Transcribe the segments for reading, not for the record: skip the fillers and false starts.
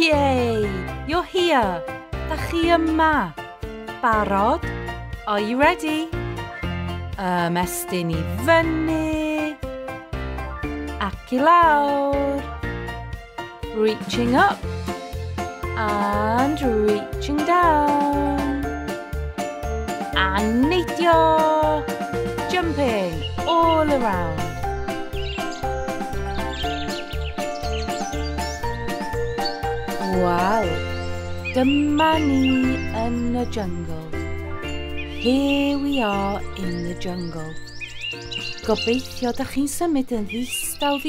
Yay! You're here! Da chi yma. Barod? Are you ready? Ymestyn i fyny. Ac i lawr. Reaching up. And reaching down. And neidio. Jumping all around. Wel, dyma ni yn y jungle. Here we are in the jungle. Gobeithio da chi'n symud yn ddistaw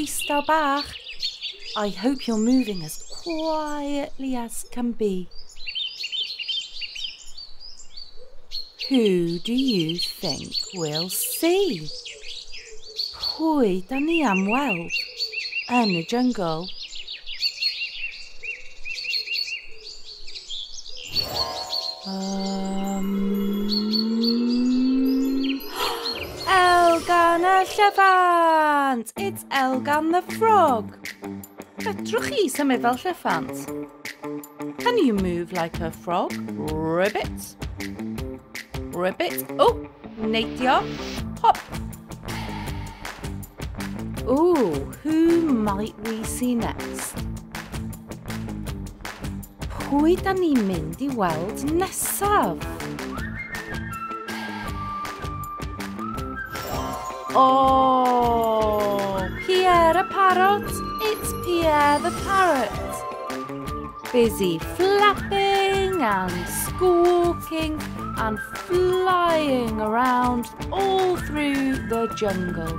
bach. I hope you're moving as quietly as can be. Who do you think we'll see? Pwy da ni am weld yn y jungle? Elgan y llyfant! It's Elgan the frog. Fedrwch chi symud fel llyfant? Can you move like a frog? Ribbit. Ribbit. Oh, neidio. Hop. Ooh, who might we see next? Pwy da ni'n mynd i weld nesaf? Oh, Pierre a parrot. It's Pierre the parrot. Busy flapping and squawking and flying around all through the jungle.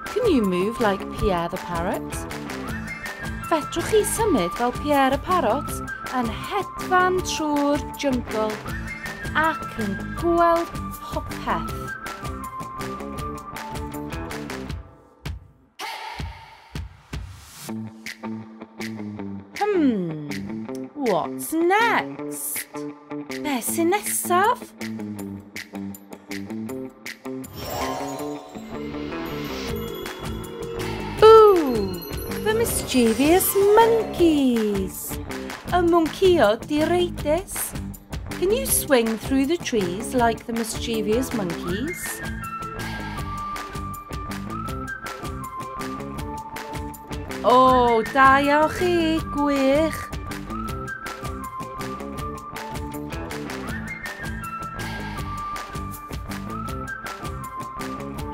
Can you move like Pierre the parrot? Fedrwch chi symud fel Pierre y parrot yn hedfan trwy'r jungle ac yn gweld popeth. What's next? Be sy'n nesaf? The mischievous monkeys. A monkey di reidus. Can you swing through the trees like the mischievous monkeys? Oh, da iawn chi, gwych.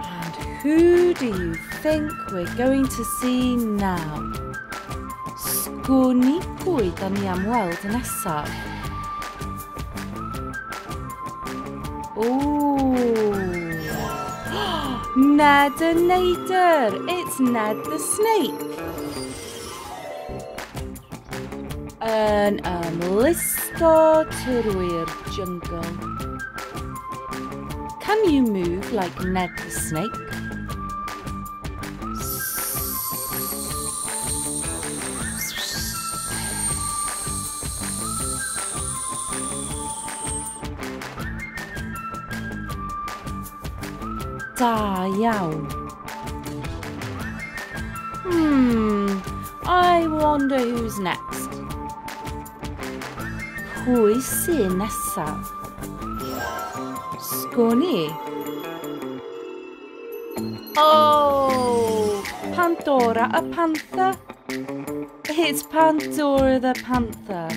And who do you think we're going to see now? Sgwni pwy da ni am weld nesaf? Ooh. Ned y Neidr. It's Ned the snake. Yn ymlusto trwy'r jungle. Can you move like Ned the snake? Da iawn. I wonder who's next. Pwy sy'n nesaf? Sgwni. Oh, Pandora a panther. It's Pandora the panther,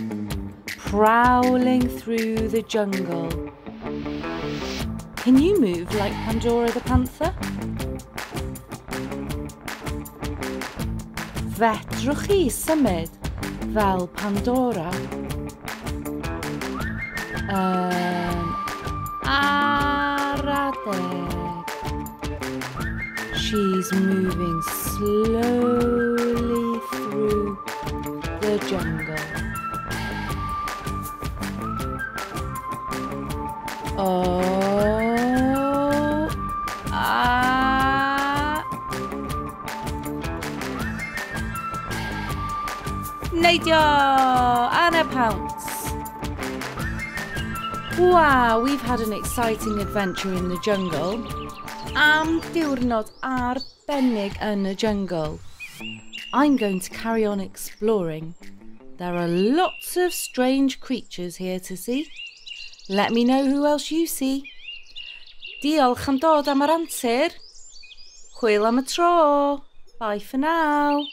prowling through the jungle. Can you move like Pandora the panther? Fedrwch chi symud fel Pandora? Ar adeg. She's moving slowly through the jungle. Neidio! And a pounce. Wow, we've had an exciting adventure in the jungle. Am diwrnod arbennig yn y jungle. I'm going to carry on exploring. There are lots of strange creatures here to see. Let me know who else you see. Diolch am dod am yr antur. Hwyl am y tro. Bye for now.